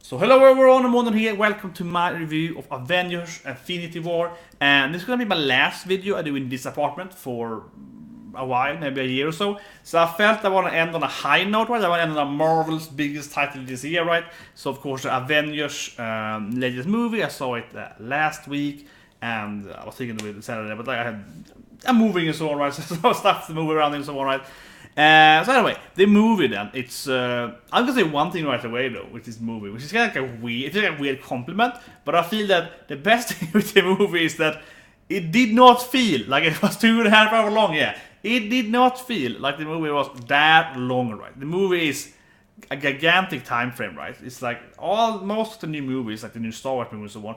So hello everyone, I'm Monden here, welcome to my review of Avengers Infinity War. And this is gonna be my last video I do in this apartment for a while, maybe a year or so. So I felt I want to end on a high note, right? I want to end on a Marvel's biggest title this year, right? So of course the Avengers latest movie, I saw it last week. And I was thinking of it Saturday, but like I'm moving and so on, right? So stuff to move around and so on, right? So anyway, the movie then, it's, I'm gonna say one thing right away though, with this movie, which is kind of like a weird compliment, but I feel that the best thing with the movie is that it did not feel like it was 2.5 hours long, yeah. It did not feel like the movie was that long, right? The movie is a gigantic time frame, right? It's like most of the new movies, like the new Star Wars movies and so on,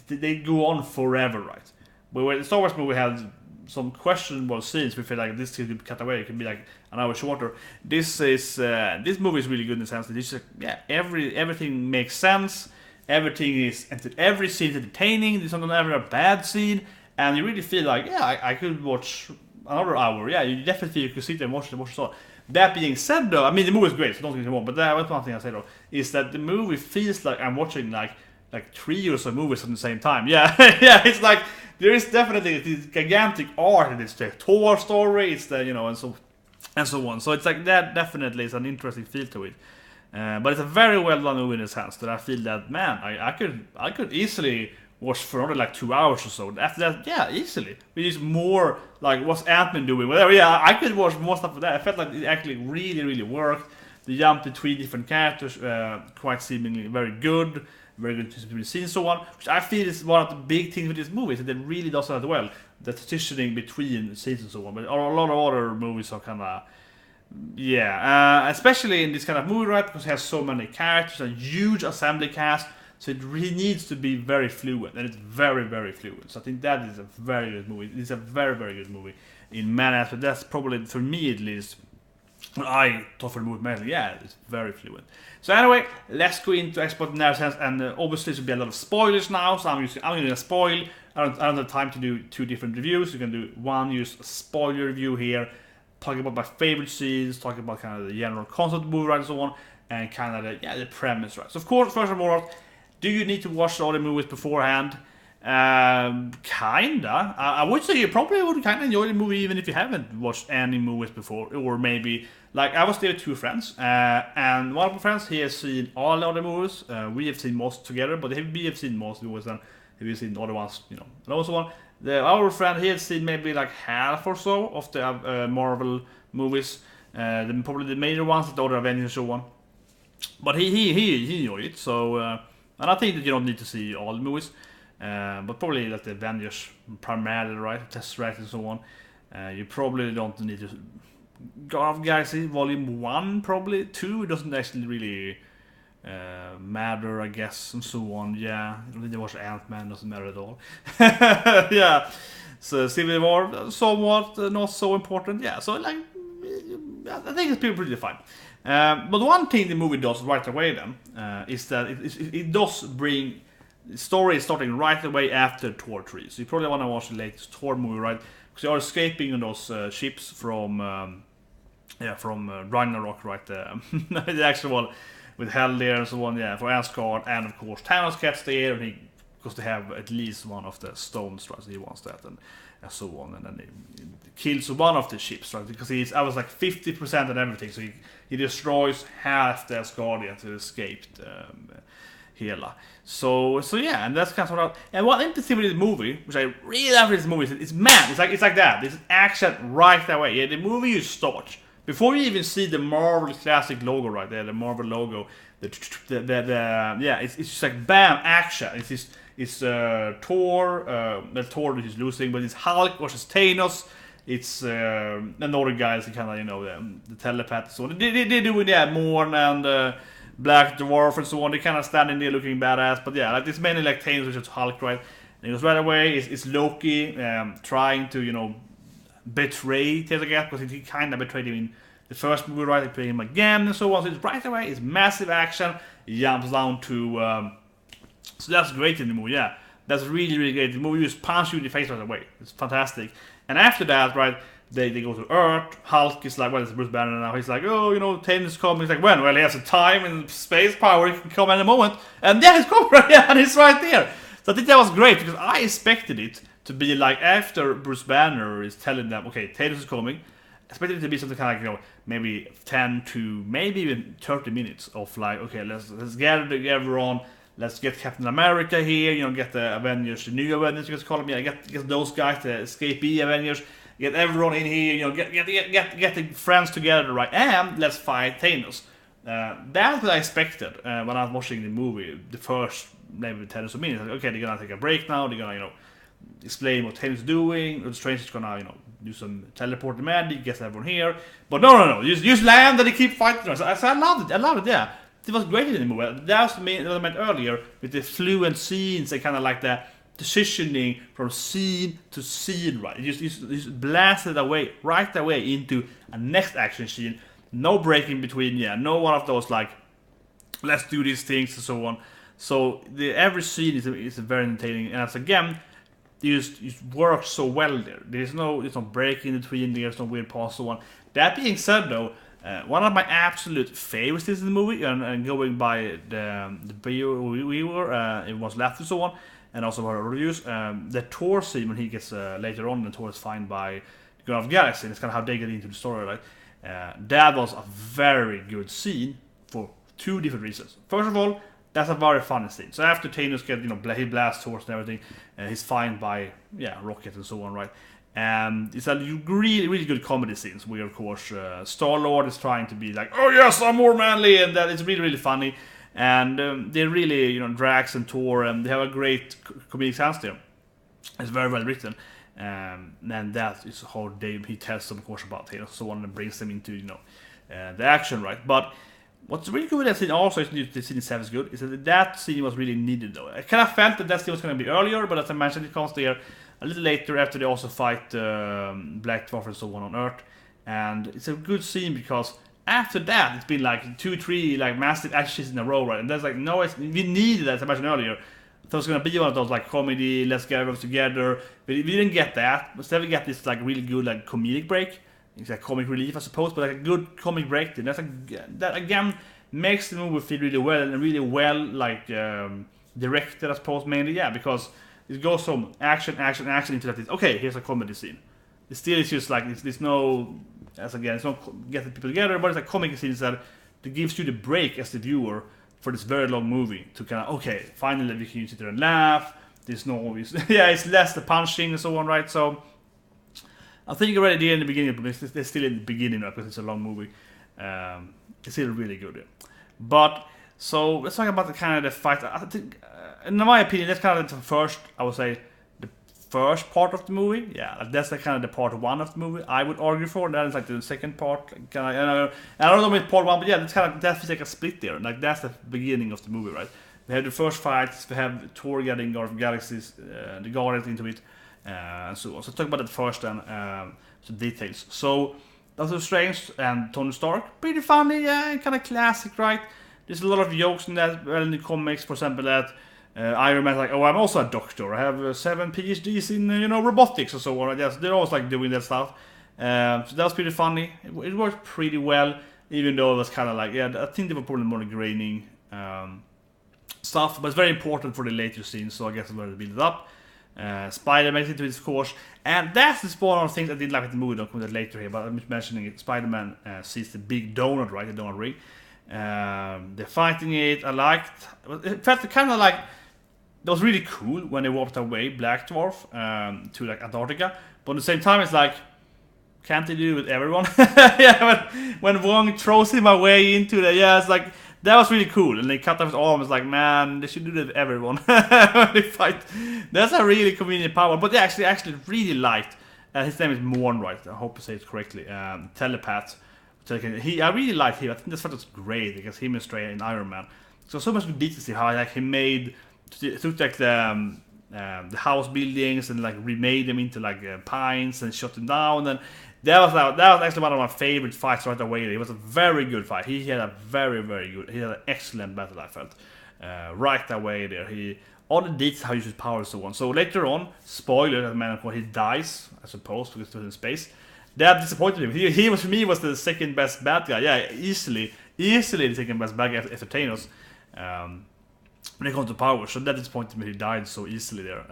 they go on forever, right? But when the Star Wars movie had some questionable scenes, we feel like this could be cut away. It could be like an hour shorter. This movie is really good in the sense that it's just, yeah, everything makes sense. Every scene is entertaining. There's not ever a bad scene, and you really feel like, yeah, I could watch another hour. Yeah, you definitely could sit there and watch it. So that being said, though, I mean the movie is great, so don't get me wrong. But that was one thing I say though, is that the movie feels like I'm watching like 3 or so movies at the same time. Yeah, yeah, it's like there is definitely this gigantic art, and it's the Thor story, it's the and so on. So it's like that definitely is an interesting feel to it. But it's a very well done movie in a sense that I feel that, man, I could easily watch for another like 2 hours or so. After that, yeah, easily. It is more like what's Ant-Man doing, whatever. Yeah, I could watch more stuff of that. I felt like it actually really worked. The jump between different characters, quite seemingly very good between scenes and so on, which I feel is one of the big things with this movie, that it really does that well, the transitioning between scenes and so on. But a lot of other movies are kind of, yeah, especially in this kind of movie, right, because it has so many characters, a huge assembly cast, so it really needs to be very fluent, and it's very fluent. So I think that is a very good movie. It's a very good movie in many aspects. That's probably, for me at least, what I thought for the movie mainly. Yeah, it's very fluent. So anyway, let's go into export narratives, and obviously there will be a lot of spoilers now, so I'm going to spoil. I don't have time to do 2 different reviews. You can do one, use a spoiler review here, talking about my favorite scenes, talking about kind of the general concept of the movie, right, and so on, and kind of the premise, right. So of course, first and foremost, do you need to watch all the movies beforehand? Kinda. I would say you probably would kind of enjoy the movie even if you haven't watched any movies before, or maybe like I was there with 2 friends, and one of my friends, he has seen all the other movies. We have seen most together, but we have seen most movies, and we've seen other ones, and also one. Our friend, he had seen maybe like half or so of the Marvel movies, probably the major ones, the other Avengers and so on. But he enjoyed it, so and I think that you don't need to see all the movies. But probably like the Avengers primarily, right? Tesseract and so on. You probably don't need to. Guardians of the Galaxy Volume 1, probably 2. It doesn't actually really matter, I guess, and so on. Yeah, you don't need to watch Ant-Man. Doesn't matter at all. Yeah. So Civil War, somewhat not so important. Yeah. So like, I think it's pretty fine. But one thing the movie does right away then is that it does bring. The story is starting right away after Thor 3, so you probably want to watch the latest Thor movie, right? Because you are escaping on those ships from Ragnarok, right? The actual one with Hell there and so on, yeah, for Asgard, and of course Thanos gets there, because they have at least one of the stones, right? So he wants that, and so on, and then he kills one of the ships, right? Because I was like 50% and everything, so he destroys half the Asgardians who escaped. Hela. So yeah, and that's kind of out. And what interesting with this movie, which I really love with this movie, is man, it's like that. It's action right away. Yeah, the movie you start before you even see the Marvel classic logo right there, the Marvel logo. Yeah, it's just like bam, action. It's Thor. Thor which is losing, but it's Hulk versus Thanos. It's another guys, kind of the telepath. So they're doing that more and. Black Dwarf and so on, they kind of standing there looking badass, but yeah, like this mainly like Thanos, which is Hulk, right? And it goes right away, it's Loki trying to, betray Thanos, because he kind of betrayed him in the first movie, right? They betrayed him again and so on, so it's right away, it's massive action, he jumps down to, so that's great in the movie, yeah. That's really great. The movie just punches you in the face right away. It's fantastic. And after that, right, They go to Earth. Hulk is like, well, it's Bruce Banner now. He's like, oh, you know, Thanos coming. He's like, when? Well, he has a time and space power. He can come any moment. And yeah, he's coming right there, and he's right there. So I think that was great, because I expected it to be like after Bruce Banner is telling them, okay, Thanos is coming. I expected it to be something kind of like, you know, maybe 10 to maybe even 30 minutes of like, okay, let's gather everyone. Let's get Captain America here, you know, get the Avengers, the new Avengers, you guys call them, yeah, get those guys, the escapee Avengers, get everyone in here, you know, get the friends together, right, and let's fight Thanos. That's what I expected when I was watching the movie, the first maybe 10 or so minutes. Like, okay, they're gonna take a break now, they're gonna, you know, explain what Thanos is doing, the Strange is gonna, you know, do some teleport magic, get everyone here, but no, just land and they keep fighting. So I loved it, yeah. It was great in the movie. That was what I meant earlier, with the fluent scenes and kind of like the positioning from scene to scene, right? You just blasted away, right away into a next action scene. No break in between, yeah. No one of those like, let's do these things and so on. So every scene is very entertaining, and as again, you work so well there. There's no break in between. There's no weird pause, so on. That being said, though. One of my absolute favorites in the movie, and going by the viewer, it was left and so on, and also our reviews, the Thor scene when he gets later on, and Thor is found by the Guardians of the Galaxy, and it's kind of how they get into the story, right? That was a very good scene for two different reasons. First of all, that's a very funny scene. So after Thanos gets, you know, he blasts Thor and everything, he's found by Rocket and so on, right? It's a really good comedy scenes where, of course, Star-Lord is trying to be like, oh yes, I'm more manly, and that is really funny. And they really, you know, Drax and Thor, and they have a great comedic sense there. It's very well written. And that is how he tells them, of course, about Thanos, so on, and brings them into, you know, the action, right? But what's really good with that scene also is the scene itself is good, is that scene was really needed, though. I kind of felt that scene was going to be earlier, but as I mentioned, it comes there a little later after they also fight Black Dwarf and so on Earth. And it's a good scene because after that, it's been like 2-3 like massive actions in a row, right? And that's like, no, we needed that, as I mentioned earlier. So it's gonna be one of those like comedy, let's get everyone together. But we didn't get that. Instead we get this like really good like comedic break. It's like comic relief, I suppose, but like a good comic break. And that again makes the movie feel really well, and really well like directed, I suppose, mainly, yeah, because it goes from action into that. Okay, here's a comedy scene. It still is just like there's no, as again, it's not getting people together, but it's like comic scenes that gives you the break as the viewer for this very long movie to kind of, okay, finally we can sit there and laugh. There's no, it's less the punching and so on, right? So I think already there in the beginning, but they're still in the beginning, right, because it's a long movie. It's still really good. But so let's talk about the kind of the fight. I think, in my opinion, that's kind of the first, I would say, the first part of the movie. Yeah, that's the kind of the part one of the movie, I would argue for. That is like the second part. I don't know with part one, but yeah, that's kind of, that feels like a split there. Like that's the beginning of the movie, right? We have the first fights, we have Thor getting Guardians of the Galaxies, the Guardians into it, and so on. So talk about it first then, some details. So Doctor Strange and Tony Stark, pretty funny, yeah, kind of classic, right? There's a lot of jokes in that, well, in the comics, for example, that Iron Man's like, oh, I'm also a doctor. I have 7 PhDs in, you know, robotics and so on. Yes, they're always like doing that stuff. So that was pretty funny. It worked pretty well, even though it was kind of like, yeah, I think they were probably more graining stuff, but it's very important for the later scenes, so I guess I'm going to build it up. Spider-Man makes it to his course, and that's the one of the things I didn't like in the movie. Don't come to that later here, but I'm just mentioning it. Spider-Man sees the big donut, right? The donut ring. They're fighting it. I liked. It felt kind of like that was really cool when they walked away, Black Dwarf, to like Antarctica. But at the same time, it's like, can't they do it with everyone? Yeah, when Wong throws him away into the, yeah, it's like that was really cool. And they cut off his arm. It's like, man, they should do that with everyone when they fight. That's a really convenient power. But they actually really liked. His name is Morn, right? I hope I say it correctly. Telepath. I really liked him. I think this was great because him and Stray in Iron Man. So much good details how like he made, took like the house buildings and like remade them into like pines and shot them down. And that was actually one of my favorite fights right away. It was a very good fight. He had a very good. He had an excellent battle, I felt. Right away there, all the details how he uses power and so on. So later on, spoiler, that man, of course, he dies, I suppose, because he was in space. that disappointed me. He was, for me, was the second best bad guy. Yeah, easily the second best bad guy after Thanos. When it comes to power, so that disappointed me. He died so easily there,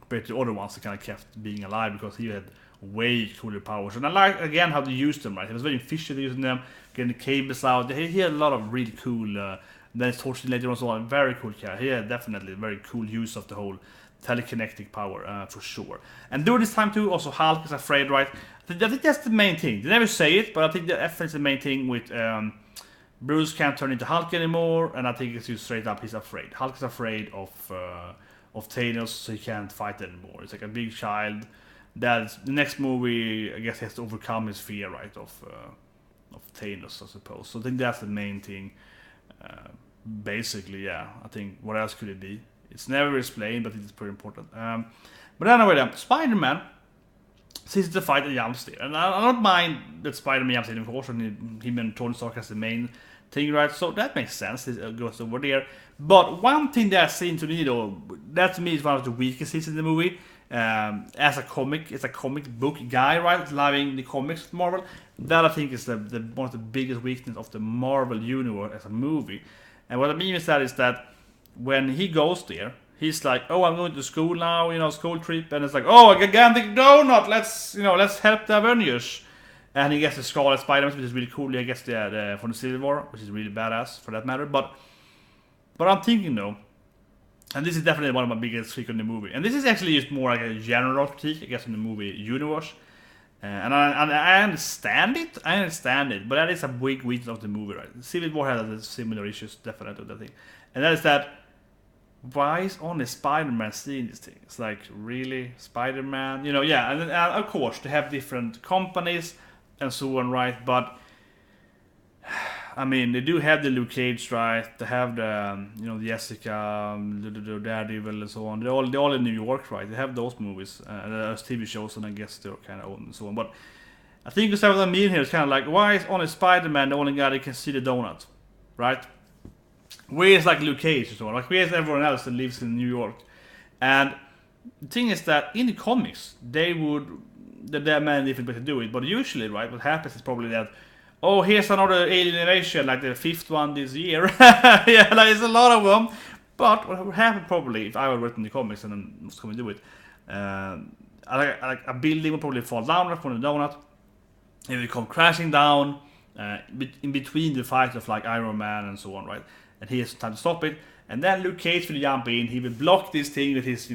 compared to the other ones that kind of kept being alive because he had way cooler powers. And I like again how they used them. Right, he was very efficient using them, getting the cables out. He had a lot of really cool. Then it's tortured later on, so on. Very cool character. He had definitely very cool use of the whole telekinetic power, for sure. And during this time too, also Hulk is afraid, right? I think that's the main thing. They never say it, but I think that is the main thing with Bruce can't turn into Hulk anymore, and I think it's just straight up he's afraid. Hulk is afraid of Thanos, so he can't fight anymore. It's like a big child. That's the next movie. I guess he has to overcome his fear, right, of Thanos, I suppose. So I think that's the main thing. Basically, yeah. I think what else could it be? It's never explained, but it's pretty important. But anyway, Spider-Man sees the fight and jumps there, and I don't mind that Spider-Man jumps in, of course, and him and Tony Stark has the main thing, right? So that makes sense. It goes over there. But one thing that seems to me, though, that to me is one of the weakest scenes in the movie. As a comic book guy, right? Loving the comics, Marvel. That I think is the one of the biggest weakness of the Marvel universe as a movie. And what I mean is that when he goes there, he's like, "Oh, I'm going to school now, school trip," and it's like, "Oh, a gigantic donut. Let's help the Avengers." And he gets the Scarlet Spider-Man, which is really cool. He gets the from the Civil War, which is really badass for that matter. But I'm thinking though, and this is definitely one of my biggest critiques on the movie. And this is actually just more like a general critique, I guess, in the movie universe. And I understand it. But that is a big weakness of the movie, right? Civil War has similar issues, definitely, with that thing. And that is that, why is only Spider-Man seeing these things? It's like, really? Spider-Man? Yeah. And of course, they have different companies and so on, right? But I mean, they do have the Luke Cage, right? They have the, the Jessica, the Daredevil, and so on. They're all in New York, right? They have those movies as TV shows, and I guess they're kind of owned and so on. But I think what I mean here is kind of like, why is only Spider-Man the only guy that can see the donut, right? Where is like Luke Cage and so on? Like, where is everyone else that lives in New York? And the thing is that in the comics, there are many different ways to do it. But usually, right, what happens is probably that, oh, here's another alien invasion, like the 5th one this year. Yeah, like, there's a lot of them. But what would happen probably, if I were written the comics and then was going to do it, like a building would probably fall down from the donut. It would come crashing down in between the fight of like Iron Man and so on, right? And he has time to stop it. And then Luke Cage will jump in. He will block this thing with his,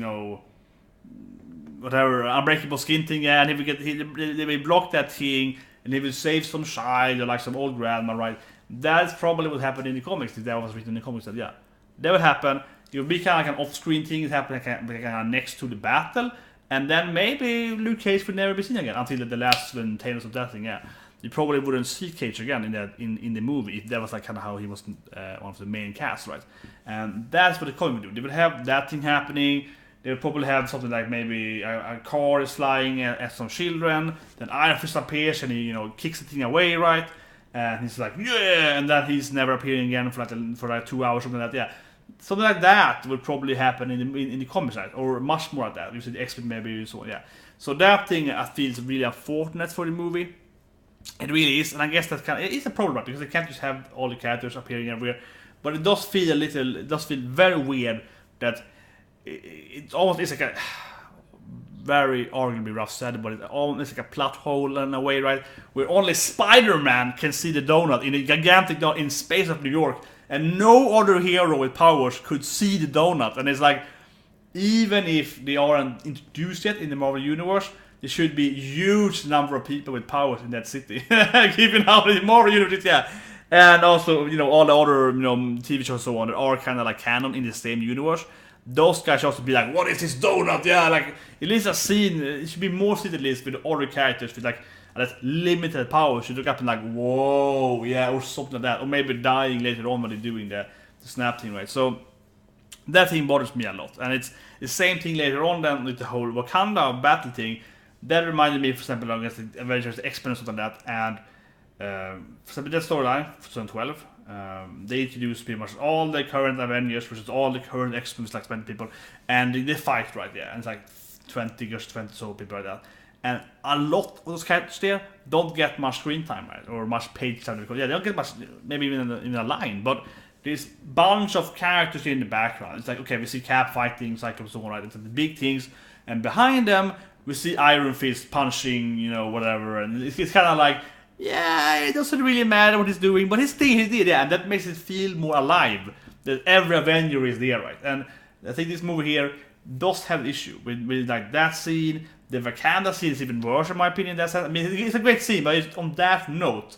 whatever, unbreakable skin thing. Yeah, and they will block that thing. And he will save some child or like some old grandma, right? That's probably what happened in the comics. If that was written in the comics, that would happen. It would be kind of like an off-screen thing. It happened kind of next to the battle, and then maybe Luke Cage would never be seen again until the last when Thanos of that thing. Yeah, you probably wouldn't see Cage again in the movie if that was like kind of how he was one of the main cast, right? And that's what the comic would do. They would have that thing happening. They would probably have something like maybe a car is flying at some children. Then Iron Fist appears and he kicks the thing away, right? And he's like, yeah, and then he's never appearing again for like 2 hours, something like that. Yeah, something like that would probably happen in the comics, right? Or much more like that. You said the X-Men maybe, so yeah. So that thing I feel is really unfortunate for the movie. It really is, and I guess that it is a problem, right? Because they can't just have all the characters appearing everywhere. But it does feel very weird that it almost is like a very arguably rough said, but it almost like a plot hole in a way, right? Where only Spider-Man can see the donut in a gigantic donut in space of New York, and no other hero with powers could see the donut. And it's like, even if they aren't introduced yet in the Marvel Universe, there should be a huge number of people with powers in that city. Given how the Marvel Universe is, yeah. And also, all the other, TV shows and so on that are kind of like canon in the same universe. Those guys should also be like, what is this donut? Yeah, like, at least a scene, it should be more scene at least with other characters with like, that's limited power. Should look up and like, whoa, yeah, or something like that. Or maybe dying later on when they're doing the snap thing, right? So, that thing bothers me a lot. And it's the same thing later on then with the whole Wakanda battle thing. That reminded me, for example, of the Avengers, X-Men, and something like that. And, for example, that storyline, 2012, they introduced pretty much all the current Avengers, which is all the current X-Men, like 20 people. And they fight right there. And it's like 20 or 20 so people like that. and a lot of those characters there don't get much screen time, right, or much page time, because they don't get much, maybe even in a line, but there's bunch of characters in the background. It's like, okay, we see Cap fighting, Cyclops, so on, right? It's the big things, and behind them we see Iron Fist punching, whatever, and it's kind of like, yeah, it doesn't really matter what he's doing, but he's there, yeah, and that makes it feel more alive. That every Avenger is there, right? And I think this movie here does have an issue with like that scene. The Wakanda scene is even worse in my opinion. I mean, it's a great scene, but on that note,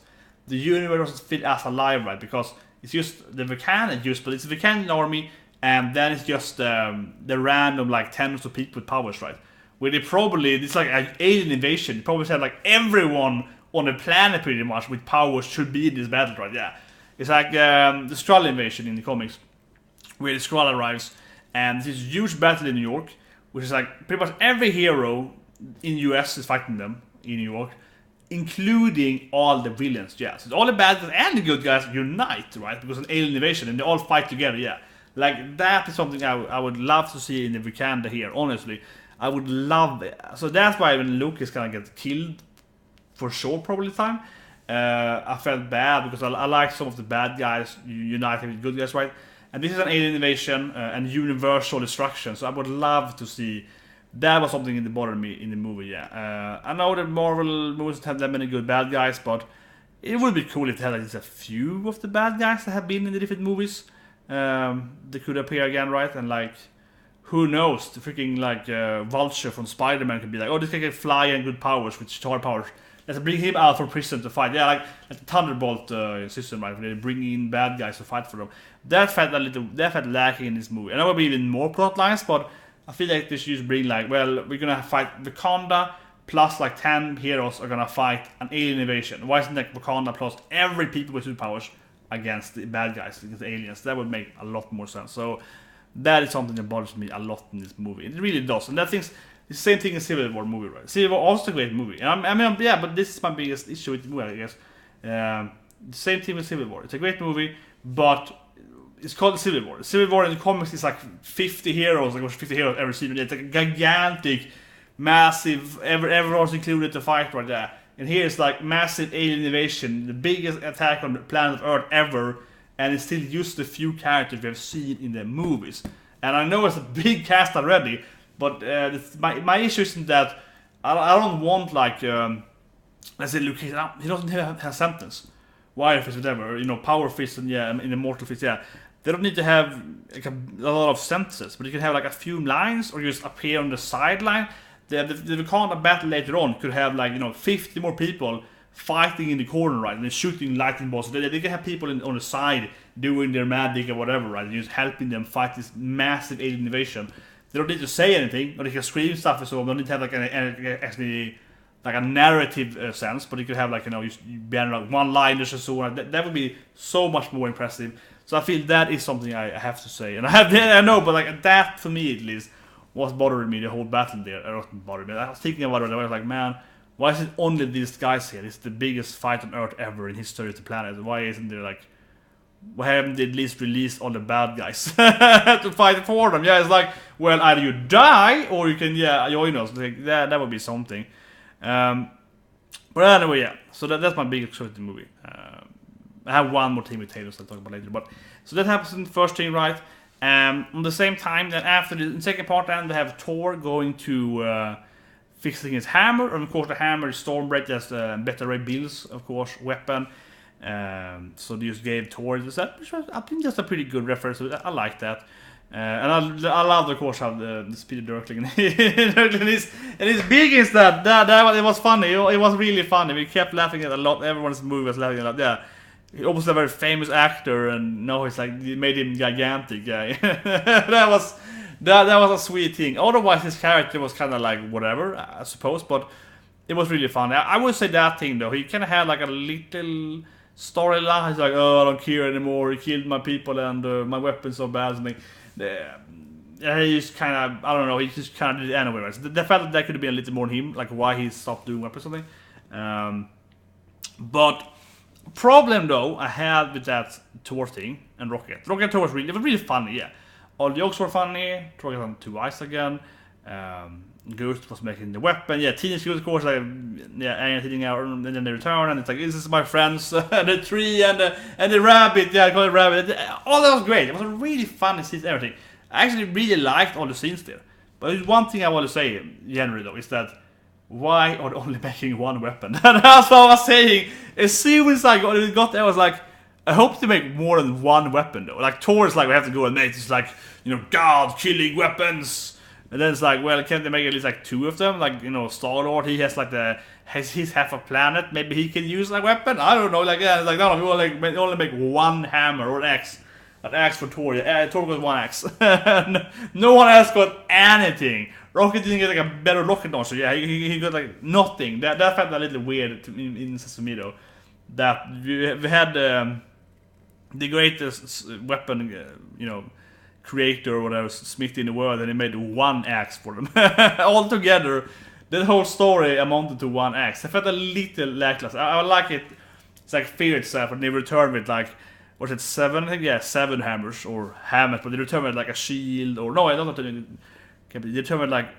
the universe doesn't feel as alive, right? Because it's just the Wakanda but it's the Wakandan army, and then it's just the random like tens of people with powers, right? Where it's like an alien invasion. They probably said like everyone on the planet pretty much with powers should be in this battle, right? Yeah. It's like the Skrull invasion in the comics, where the Skrull arrives, and this huge battle in New York, which is like pretty much every hero in US is fighting them in New York, including all the villains, yeah. So all the bad guys and the good guys unite, right? Because it's an alien invasion, and they all fight together, yeah. Like, that is something I would love to see in the Wakanda here, honestly. I would love it. So that's why when Luke is gonna get killed, for sure, probably time. I felt bad because I like some of the bad guys uniting with good guys, right? And this is an alien invasion and universal destruction, so I would love to see. That was something that bothered me in the movie, yeah. I know that Marvel movies don't have that many good bad guys, but it would be cool if they had like, just a few of the bad guys that have been in the different movies. They could appear again, right? And like, who knows? The freaking like Vulture from Spider-Man could be like, oh, this guy can fly and good powers with star powers. Let's bring him out from prison to fight. Yeah, like the Thunderbolt system, right? Where they bring in bad guys to fight for them. That felt lacking in this movie. And there would be even more plot lines, but I feel like they should just bring like, well, we're gonna fight Wakanda plus like 10 heroes are gonna fight an alien invasion. Why isn't like Wakanda plus every people with superpowers against the bad guys, against the aliens? That would make a lot more sense. So that is something that bothers me a lot in this movie. It really does. And that thing's the same thing in Civil War movie, right? Civil War also a great movie. I mean, yeah, but this is my biggest issue with the movie, I guess. The same thing with Civil War. It's a great movie, but it's called Civil War. Civil War in the comics is like 50 heroes, like 50 heroes every season. It's like a gigantic, massive, everyone's included to fight right there. And here it's like massive alien invasion, the biggest attack on the planet Earth ever, and it's still just a few characters we have seen in the movies. And I know it's a big cast already, but my issue isn't that I don't want like let's say Luke, he doesn't have a sentence, Wire Fist, whatever, Power Fist, and yeah, in Immortal Fist, yeah. They don't need to have like a lot of sentences, but you can have like a few lines or just appear on the sideline. The Wakanda battle later on could have like 50 more people fighting in the corner, right, and then shooting lightning bolts. They can have people on the side doing their magic or whatever, right, and just helping them fight this massive alien invasion. They don't need to say anything, or they can scream stuff and so on. They don't need to have like actually like a narrative sense, but you could have like you banner like one-liners and so on. That would be so much more impressive. So I feel that is something I have to say, and I know, but like that for me at least was bothering me the whole battle there. It wasn't bothering me. I was thinking about it. I was like, man, why is it only these guys here? It's the biggest fight on Earth ever in history of the planet. Why isn't there like? Why haven't they at least released all the bad guys to fight for them? Yeah, it's like, well, either you die or you can, join us. Like, that would be something. But anyway, yeah. So that's my biggest choice in the movie. I have one more thing with Taylor, so I'll talk about later. But so that happens in the first thing, right? On the same time, then after the second part, then they have Thor going to fixing his hammer, and of course the hammer is Stormbreaker as Beta Ray Bill's, of course, weapon. So they just gave Thor this, which was, I think, just a pretty good reference. I like that. And I love, of course, how the Speedy Dirkling and his big is that it was funny. It was really funny. We kept laughing at a lot. Everyone's movie was laughing at a lot. Yeah, he was a very famous actor, and now he's like, it made him gigantic. Yeah, that was a sweet thing. Otherwise, his character was kind of like whatever, I suppose, but it was really funny. I would say that thing though. He kind of had like a little storyline. He's like, oh, I don't care anymore. He killed my people, and my weapon's so bad. Something. He just kind of, I don't know, he just kind of did it anyway. Right? So the fact that could have been a little more on him, like why he stopped doing weapons or something. But problem though I had with that Thor thing and Rocket Thor was really funny, yeah. All the jokes were funny. Thor got on two eyes again. Ghost was making the weapon. Yeah, Teenage Ghost, of course, like, yeah, hitting out, and then they return, and it's like, this is my friends, the tree, and the rabbit, yeah, I call it rabbit. All that was great. It was a really fun scene, everything. I actually really liked all the scenes there. But there's one thing I want to say, generally, though, is that why are they only making one weapon? And that's what I was saying. As soon as I got there, I was like, I hope to make more than one weapon, though. Like, Thor's like, we have to go and make this, like, God-killing weapons. And then it's like, well, can't they make at least like 2 of them? Like, Star-Lord, he has like he's half a planet. Maybe he can use like weapon. I don't know. Like, yeah, it's like, no, we only make one hammer or an axe. An axe for Thor. Yeah, Thor got 1 axe. No one else got anything. Rocket didn't get like a better rocket launcher. Yeah, he got like nothing. That felt a little weird in Sesame though. That we had the greatest weapon, creator or whatever, smith in the world, and he made 1 axe for them. All together, the whole story amounted to 1 axe. I felt a little lackluster. I like it. It's like Fear itself, and they return with like, was it 7? I think, yeah, 7 hammers or hammers, but they return with like a shield, or no, I don't know. They return with like,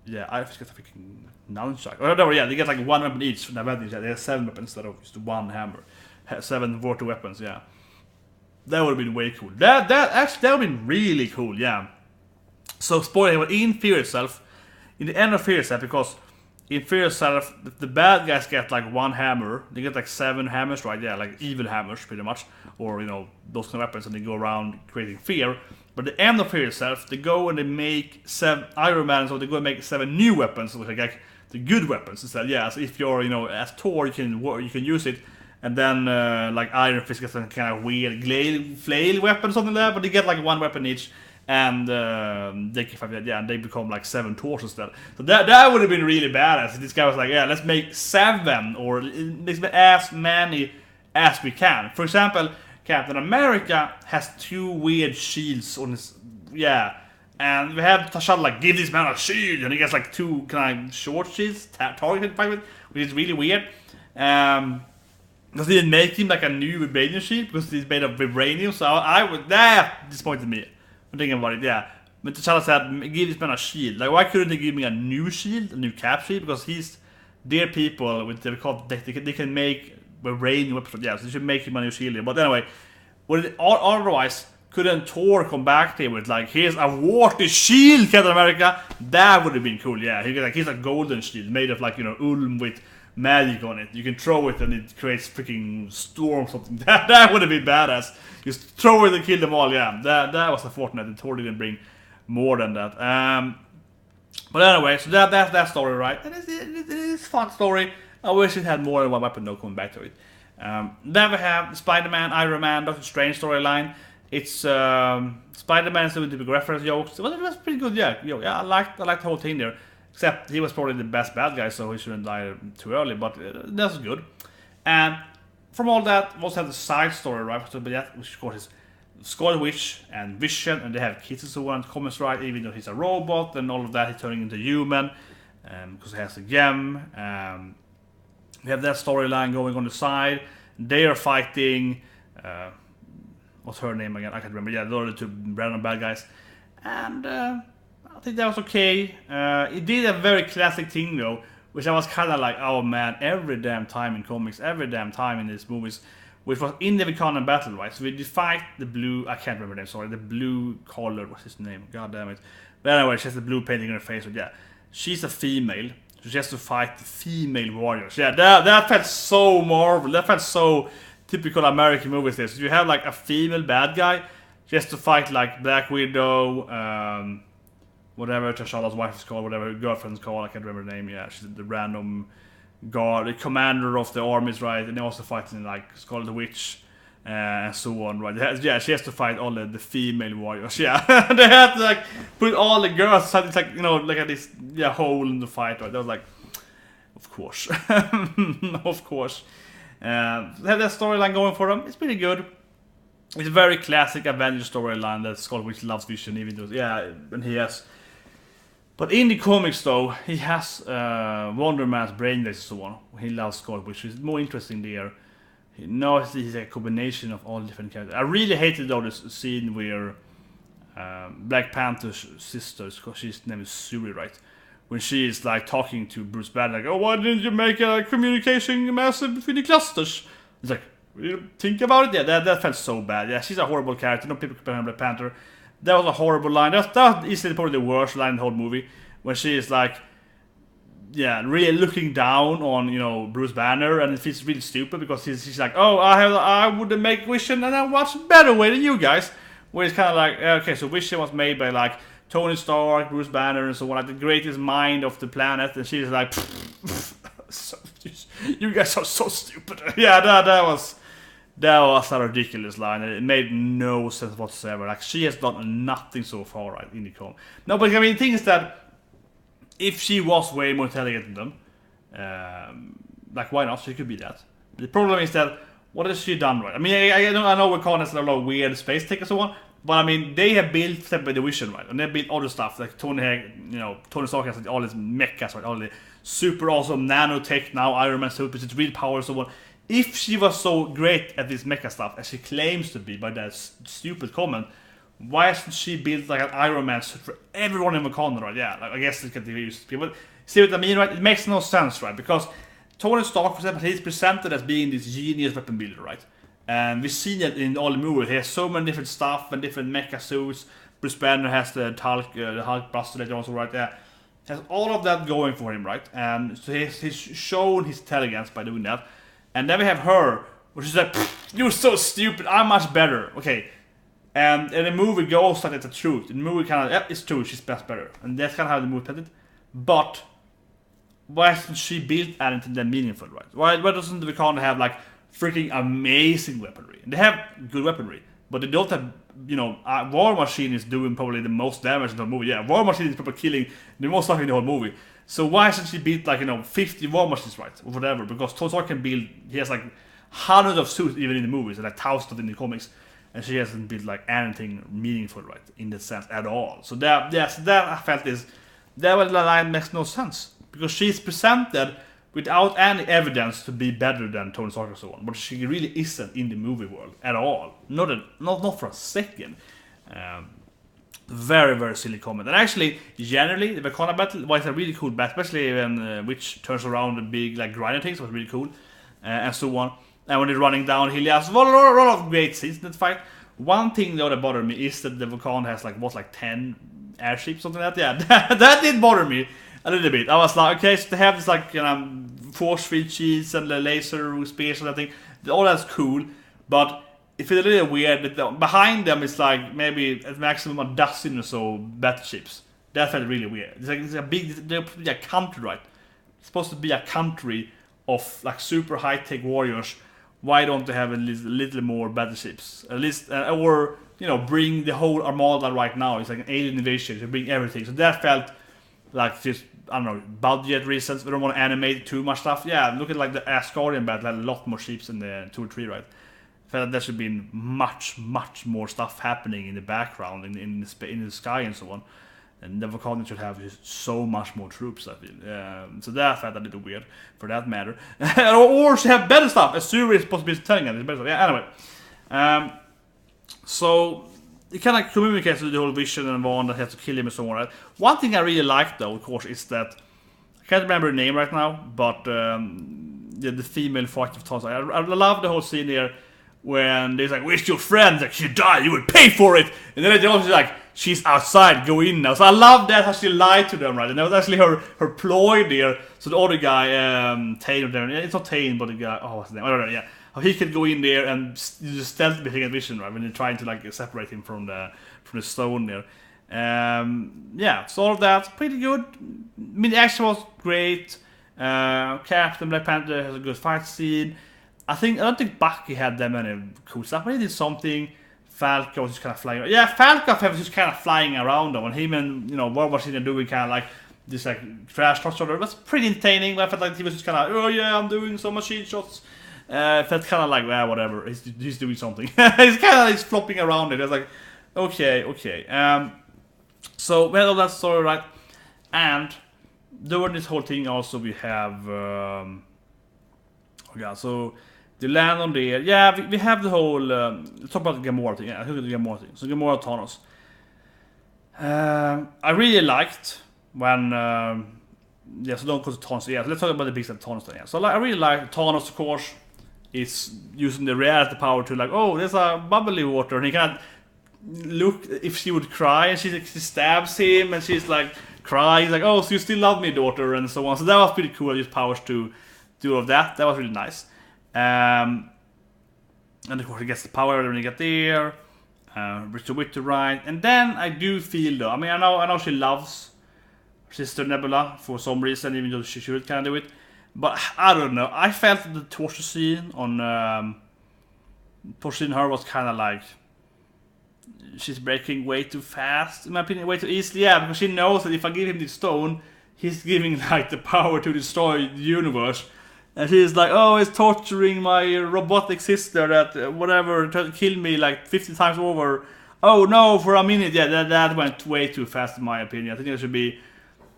yeah, I forget the freaking nunchuck. Or whatever, yeah, they get like 1 weapon each from the Avengers. Yeah, they have 7 weapons instead of just 1 hammer. 7 water weapons, yeah. That would have been way cool. That would have been really cool, yeah. So, spoiler, in Fear itself, in the end of Fear itself, because in Fear itself, the bad guys get like 1 hammer. They get like 7 hammers, right? Yeah, like evil hammers, pretty much. Or, those kind of weapons, and they go around creating fear. But at the end of Fear itself, they go and they make 7 Iron Man, so they go and make 7 new weapons, which are like the good weapons instead. Yeah, so if you're, as Thor, you can use it. And then, like, Iron Fist gets some kind of weird flail weapon or something like that, but they get like 1 weapon each, and they and they become like 7 Thors instead. So that would have been really badass. This guy was like, yeah, let's make 7, or let's make as many as we can. For example, Captain America has 2 weird shields on his, yeah, and we have T'Challa like, give this man a shield, and he gets like 2 kind of short shields, targeted by it, which is really weird. Because they didn't make him like a new vibranium shield because he's made of vibranium, so that disappointed me. I'm thinking about it, yeah. But T'Challa said, give this man a shield. Like, why couldn't they give me a new shield, a new cap shield? Because they're people with they can make vibranium weapons. Yeah, so they should make him a new shield. But anyway, otherwise, couldn't Thor come back there with like, here's a water shield, Captain America? That would have been cool, yeah. He's a golden shield made of like, Ulm with magic on it. You can throw it and it creates freaking storm or something. That would have been badass. Just throw it and kill them all, yeah. That was unfortunate. Thor didn't bring more than that. But anyway, so that's story, right? And it is a fun story. I wish it had more than 1 weapon, no coming back to it. Then we have Spider-Man, Iron Man, Doctor Strange storyline. It's Spider-Man doing typical reference jokes. Well, it was pretty good, yeah. I liked the whole thing there. Except he was probably the best bad guy, so he shouldn't die too early, but that's good. And from all that, we also have the side story, right? Which of course is Scarlet Witch and Vision, and they have kids and so on, comments, right? Even though he's a robot and all of that, he's turning into human because he has a gem. We have that storyline going on the side. They are fighting. What's her name again? I can't remember. Yeah, those are the 2 random bad guys. And I think that was okay. It did a very classic thing though, which I was kind of like, oh man, every damn time in comics, every damn time in these movies, which was in the Vicanan battle, right? So we fight the blue, I can't remember the name, sorry, the blue collar, what's his name? God damn it. But anyway, she has the blue painting on her face, but yeah, she's a female, so she has to fight the female warriors. Yeah, that felt so Marvel, that felt so typical American movies there. So you have like a female bad guy, she has to fight like Black Widow, whatever T'Challa's wife is called, whatever her girlfriend's called, I can't remember the name, yeah, she's the random guard, the commander of the armies, right, and they also fighting like Scarlet Witch, and so on, right, yeah, she has to fight all the female warriors, yeah, they had to like, put all the girls, so it's like, like at this, yeah, hole in the fight, right, that was like, of course, of course, they have that storyline going for them, it's pretty good. It's a very classic Avengers storyline that Scarlet Witch loves Vision, even though, yeah, and he has. But in the comics, though, he has Wonder Man's brain and so on. He loves Scarlet Witch, which is more interesting there. He knows he's a combination of all different characters. I really hated though this scene where Black Panther's sister, she's name is Suri, right? When she is like talking to Bruce Banner, like, oh, why didn't you make a communication massive between the clusters? It's like, think about it. Yeah, that felt so bad. Yeah, she's a horrible character. No people compare her to Black Panther. That was a horrible line. That is probably the worst line in the whole movie. When she is like, yeah, really looking down on Bruce Banner, and it feels really stupid because she's like, oh, I would make Vision and a much better way than you guys. Where it's kind of like, okay, so Vision was made by like Tony Stark, Bruce Banner, and so on, like the greatest mind of the planet, and she's like, so, you guys are so stupid. Yeah, that was a ridiculous line. It made no sense whatsoever. Like, she has done nothing so far, right, in the comic. No, but I mean, the thing is that if she was way more intelligent than them, like, why not? She could be that. The problem is that, what has she done right? I mean, I know Wakanda has a lot of weird space tech and so on, but I mean, they have built separate division, right? And they built other stuff, like Tony Stark has all his mechas, right? All the super awesome nanotech now, Iron Man suit, it's real power and so on. If she was so great at this mecha stuff, as she claims to be by that stupid comment, why hasn't she built like an Iron Man suit for everyone in Wakanda, right? Yeah, like, I guess it can be used. But see what I mean, right? It makes no sense, right? Because Tony Stark, for example, he's presented as being this genius weapon builder, right? And we've seen it in all the movies. He has so many different stuff and different mecha suits. Bruce Banner has the Hulk Buster that also, right there. Has all of that going for him, right? And so he's shown his intelligence by doing that. And then we have her, which is like, you're so stupid, I'm much better. Okay. And the movie goes like it's the truth. The movie kind of, yep, it's true, she's better. And that's kind of how the movie put it. But why hasn't she built anything that meaningful, right? Why doesn't the Wakanda have like freaking amazing weaponry? They have good weaponry, but they don't have, War Machine is doing probably the most damage in the movie. Yeah, War Machine is probably killing the most stuff in the whole movie. So why hasn't she built like 50 War Machines, right, or whatever? Because Tony Stark can build. He has like hundreds of suits even in the movies, and like thousands in the comics, and she hasn't built like anything meaningful, right, in that sense at all. So that I felt that line makes no sense because she's presented without any evidence to be better than Tony Stark and so on, but she really isn't in the movie world at all. Not for a second. Very, very silly comment. And actually, generally, the Wakanda battle was a really cool battle, especially when Witch turns around the big like grinding things, was really cool, and so on. And when they're running downhill, yes, a lot of great scenes in that fight. One thing though that bothered me is that the Wakanda has like 10 airships, something like that. Yeah, that did bother me a little bit. I was like, okay, so they have this like force field shields and the laser spears and everything. All that's cool, but it feels a little weird that behind them is like maybe at maximum a dozen or so battleships. That felt really weird. It's a big, they're a country, right? It's supposed to be a country of like super high-tech warriors. Why don't they have a little more battleships? At least, or bring the whole armada right now. It's like an alien invasion. To bring everything. So that felt like just, I don't know, budget reasons. We don't want to animate too much stuff. Yeah, look at like the Asgardian battle. Had a lot more ships in the 2 or 3, right? I felt like there should be much more stuff happening in the background, in the sky and so on. And the Wakanda should have just so much more troops, I feel. So that felt a little weird, for that matter. Or should have better stuff, as Suri is supposed to be telling us. Yeah, anyway. So it kind of communicates with the whole Vision and Wanda has to kill him and so on, right? One thing I really like, though, of course, is that I can't remember her name right now, but the female fighter of Thanos. I love the whole scene here when they're like, "Where's your friend? Like, she died, you would pay for it." And then they're also like, "She's outside, go in now." So I love that how she lied to them, right? And that was actually her ploy there. So the other guy, Tane, it's not Tane, but the guy, what's his name? I don't know, yeah. How he could go in there and just stealth between a Vision, right? When they're trying to like separate him from the stone there. Yeah, so all of that pretty good. I mean, the action was great. Captain Black Panther has a good fight scene. I don't think Bucky had that many cool stuff, but he did something. Falcon was just kind of flying around. Yeah, Falcon was just kind of flying around though, and him and War Machine are doing kind of like this like trash talk shoulder. It was pretty entertaining, but I felt like he was just kind of oh yeah, I'm doing some machine shots. It felt kind of like whatever. He's doing something. He's kind of flopping around it. It's like okay. So we had all that story, right? And during this whole thing, also we have so they land on there. Yeah, we have the whole let's talk about the Gamora thing. Yeah, I think the Gamora thing. So Gamora Thanos. I really liked when so don't go to Thanos. Yeah, so let's talk about the big stuff Thanos. Yeah, so like, I really like Thanos, of course, is using the reality power to like, oh, there's a bubbly water, and he can't look if she would cry, and she stabs him, and she's like crying, like, oh, so you still love me, daughter, and so on. So that was pretty cool. I used powers to do all of that. That was really nice. And of course, he gets the power when he get there. Richard Witter, right? And then I do feel though, I mean, I know she loves Sister Nebula for some reason, even though she should kind of do it. But I don't know. I felt that the torture scene on torturing her was kind of like she's breaking way too fast, in my opinion, way too easily. Yeah, because she knows that if I give him the stone, he's giving like the power to destroy the universe. And she's like, oh, it's torturing my robotic sister that whatever, tried to kill me like 50 times over. Oh no, for a minute. Yeah, that went way too fast in my opinion. I think there should be,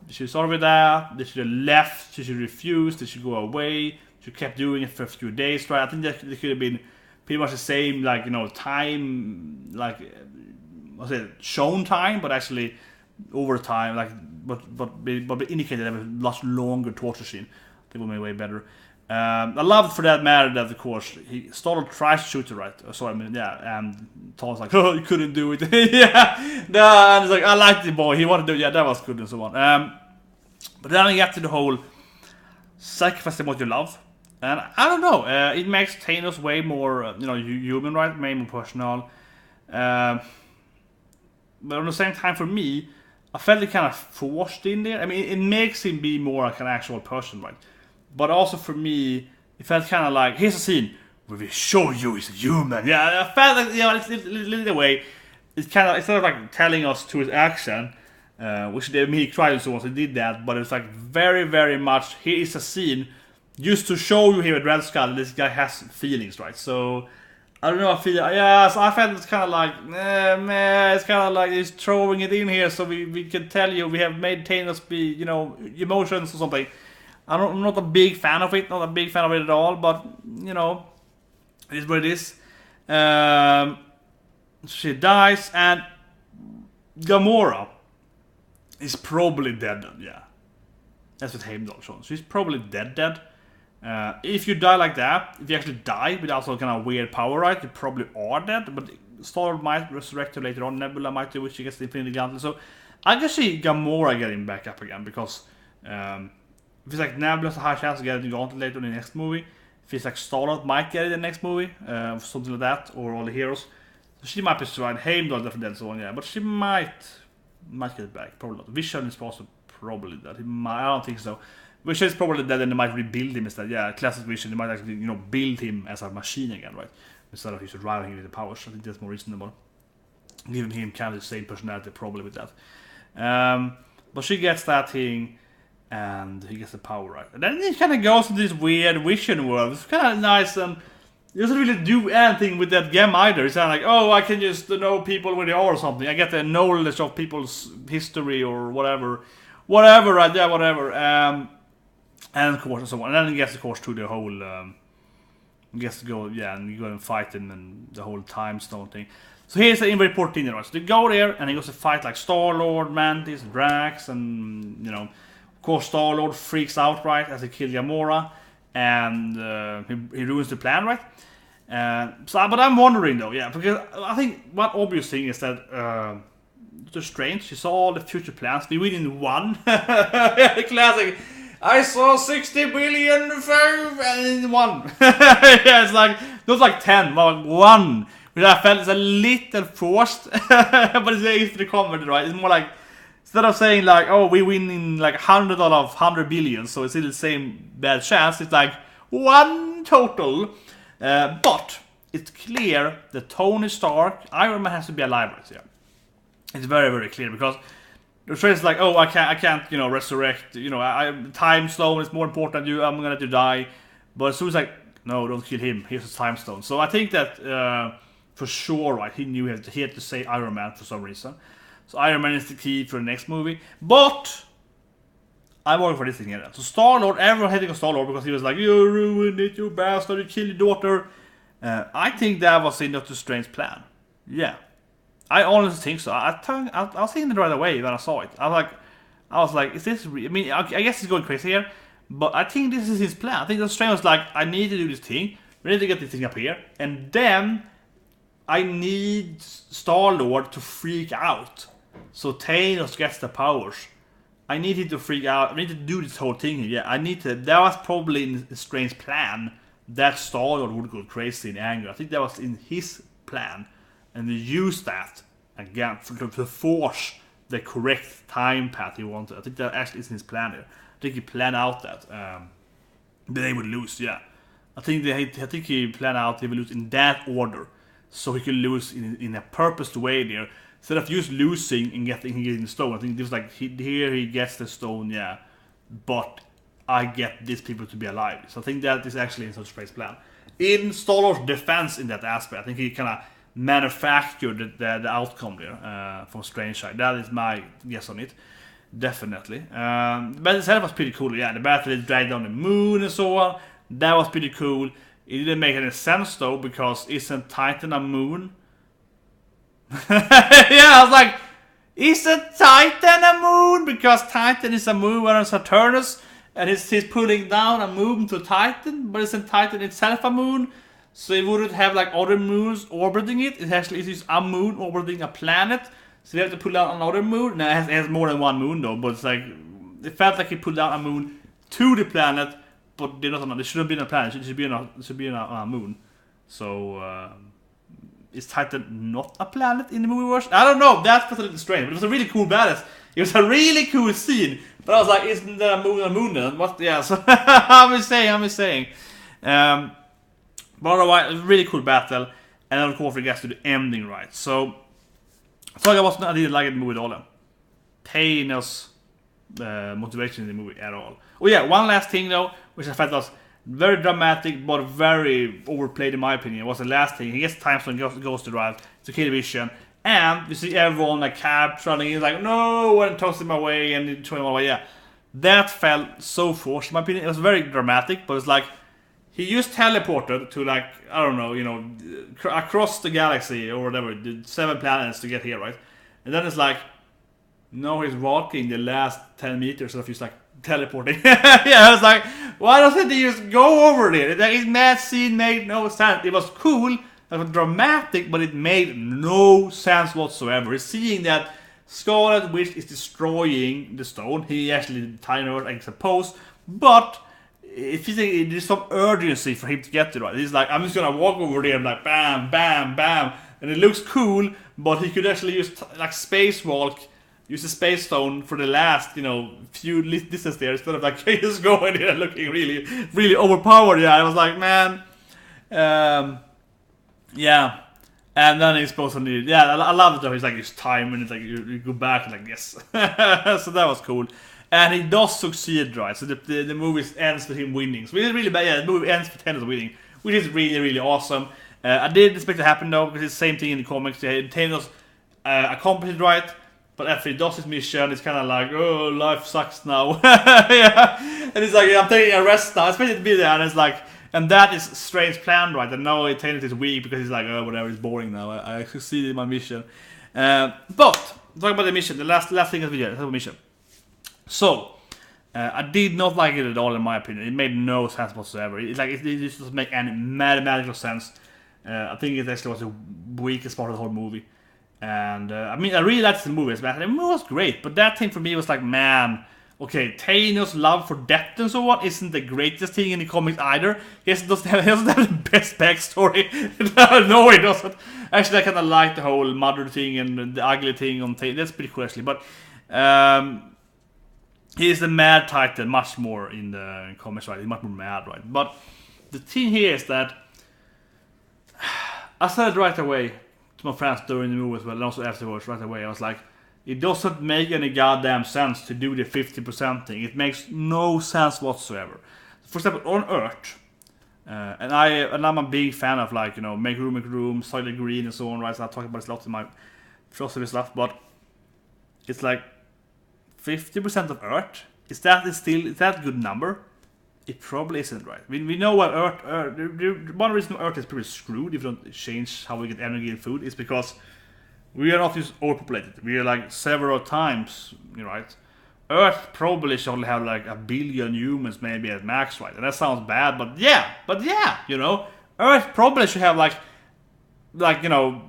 they should start with that, they should have left, she should refuse, they should go away, she kept doing it for a few days, right? I think that could have been pretty much the same, like, you know, time, like, what's it, shown time, but actually over time, like, but indicated that it was a much longer torture scene. I think it would be way better. I loved for that matter that, of course, Star-Lord tries to shoot her, right? Sorry, I mean, yeah, and Tom's like, oh, you couldn't do it. Yeah, no, and it's like, I liked the boy, he wanted to do it, yeah, that was good and so on. But then we get to the whole sacrificing what you love. And I don't know, it makes Thanos way more, you know, human, right? Way more personal. But at the same time, for me, I felt it kind of forced in there. I mean, it makes him be more like an actual person, right? But also for me, it felt kind of like, here's a scene where we show you he's a human. Yeah, I felt like, you know, it's a little way. It's kind of, instead of like telling us to his action, which they made me cry and so on, so he did that. But it's like very, very much, here is a scene just to show you here with Red Skull, this guy has feelings, right? So, I don't know, so I felt it's kind of like, it's kind of like he's throwing it in here so we can tell you we have made Thanos be, you know, emotions or something. I'm not a big fan of it, not a big fan of it at all, but, you know, it is what it is. She dies, and Gamora is probably dead, yeah. That's what Heimdall shows. She's probably dead. If you die like that, if you actually die without some kind of weird power, right, you probably are dead, but Star-Lord might resurrect her later on, Nebula might do, which she gets the Infinity Gauntlet, so I can see Gamora getting back up again, because if it's like Nebula's a high chance to get the Gauntlet later in the next movie. If it's like Star-Lord might get it in the next movie, something like that, or all the heroes. So she might be survived. Heimdall definitely dead, so on, yeah, but she might get it back, probably not. Vision is also probably dead. I don't think so. Vision is probably dead, and they might rebuild him instead. Yeah, classic Vision, they might actually, you know, build him as a machine again, right? Instead of just driving him with the powers. I think that's more reasonable. Giving him kind of the same personality, probably with that. But she gets that thing, and he gets the power, right? And then he kind of goes into this weird Vision world. It's kind of nice, and he doesn't really do anything with that gem either. It's kind of like, oh, I can just know people where they are or something. I get the knowledge of people's history or whatever. Whatever, right? Yeah, whatever. And of course, and so on. And then he gets, of course, to the whole, he gets to go, yeah, and you go and fight him and the whole time stone thing. So here's the Infinity Port thing, right? So they go there, and he goes to fight like Star-Lord, Mantis, Drax, and, you know, of course, Star-Lord freaks out, right, as he kills Gamora, and he ruins the plan, right? But I'm wondering, though, yeah, because I think one obvious thing is that Doctor Strange, she saw all the future plans, they win in one. Classic. I saw 60 billion and in one. Yeah, it's like, those like 10, but one. Which I felt is a little forced, but it's easy to comment, right? It's more like, instead of saying like, oh, we win in like 100 out of 100 billion, so it's still the same bad chance, it's like one total. But it's clear that Tony Stark, Iron Man has to be alive right here. It's very, very clear, because the trace is like, oh, I can't, you know, resurrect, you know, time stone is more important than you, I'm gonna let you die. But as soon as like, no, don't kill him, here's a time stone. So I think that, for sure, right, he knew he had to say Iron Man for some reason. So Iron Man is the key for the next movie. But I'm working for this thing here. So Star-Lord, everyone hating on Star-Lord because he was like, you ruined it, you bastard, you killed your daughter. I think that was in Doctor Strange's plan. Yeah. I honestly think so. I was thinking it right away when I saw it. I was like, is this? I mean, I guess he's going crazy here, but I think this is his plan. I think the Strange was like, I need to do this thing. We need to get this thing up here, and then I need Star-Lord to freak out, so Thanos gets the powers. I need him to freak out. I need to do this whole thing here. Yeah, I need to. That was probably in Strange's plan that Star-Lord would go crazy in anger. I think that was in his plan, and they used that again to force the correct time path he wanted. I think that actually is in his plan here. I think he planned out that they would lose. Yeah, I think he planned out they would lose in that order, so he could lose in a purposed way there. Instead of just losing and getting the stone, I think this was like here he gets the stone, yeah, but I get these people to be alive. So I think that is actually in Strange's plan. In Star-Lord's defense in that aspect, I think he kind of manufactured the outcome there from Strange side. That is my guess on it, definitely. But itself was pretty cool. Yeah, the battle is dragged down the moon and so on. That was pretty cool. It didn't make any sense though, because isn't Titan a moon? Yeah, I was like, isn't Titan a moon? Because Titan is a moon on Saturnus, and he's pulling down a moon to Titan, but isn't Titan itself a moon? So it wouldn't have like other moons orbiting it. It actually is a moon orbiting a planet. So we have to pull down another moon. Now it has more than one moon though, but it's like it felt like he pulled down a moon to the planet, but they're not on. It shouldn't be on a planet. It should be on a moon. So is Titan not a planet in the movie verse? I don't know. That's a little strange. But it was a really cool battle. It was a really cool scene. But I was like, isn't there a moon then? What? Yeah. So I'm just saying. But otherwise, a really cool battle, and then of course we get to the ending, right? So I didn't like the movie at all. Thanos' motivation in the movie at all. Oh yeah, one last thing though, which I felt was very dramatic but very overplayed in my opinion, was the last thing. He gets time when goes to drive to kill Vision, and you see everyone like capturing. He's like, no, and toss him away and throw him away. Yeah, that felt so forced in my opinion. It was very dramatic, but it's like, he just teleported to like, I don't know, across the galaxy or whatever, the 7 planets to get here, right? And then it's like, no, he's walking the last 10 meters of just like teleporting. Yeah, I was like, why doesn't he just go over there? That scene made no sense. It was cool, it was dramatic, but it made no sense whatsoever. Seeing that Scarlet Witch is destroying the stone, he actually tiny her, I suppose, but it feels like there's some urgency for him to get to it, right? He's like, I'm just gonna walk over there and like bam, bam, bam, and it looks cool, but he could actually use like spacewalk, use the space stone for the last, few distance there, instead of like just going there looking really, really overpowered. Yeah, I was like, man, yeah. And then he's supposed to need, yeah, I love it though. He's like, it's time, and it's like you go back and like, yes. So that was cool. And he does succeed, right? So the movie ends with him winning. So it's really bad. Yeah, the movie ends with Thanos winning, which is really, really awesome. I didn't expect it to happen though, because it's the same thing in the comics. Thanos accomplished it, right, but after he does his mission, it's kind of like, oh, life sucks now. Yeah, and he's like, yeah, I'm taking a rest now. Especially to be there, and it's like, and that is Strange's plan, right? And now Thanos is weak because he's like, oh, whatever, it's boring now. I succeeded in my mission. But talking about the mission, the last thing of the video, the mission. So, I did not like it at all, in my opinion. It made no sense whatsoever. It just doesn't make any mathematical sense. I think it actually was the weakest part of the whole movie. And, I really liked the movie. The movie was great, but that thing for me was like, man, okay, Thanos' love for death and so on isn't the greatest thing in the comics either. He doesn't have the best backstory. No, he doesn't. Actually, I kind of like the whole mother thing and the ugly thing on Thanos. That's pretty cool, actually. But, he is the mad Titan much more in the comics, right? He's much more mad, right? But the thing here is that I said it right away to my friends during the movie as well, and also afterwards right away. I was like, it doesn't make any goddamn sense to do the 50% thing. It makes no sense whatsoever. For example, on Earth, and I'm a big fan of like, make room, Soylent Green and so on, right? So I talk about this a lot in my philosophy stuff, but it's like 50% of Earth, is that a good number? It probably isn't, right? We know what Earth one reason Earth is pretty screwed if we don't change how we get energy and food is because We are not just overpopulated. We are like several times, right? Earth probably should only have like 1 billion humans, maybe at max, right? And that sounds bad, but yeah, Earth probably should have like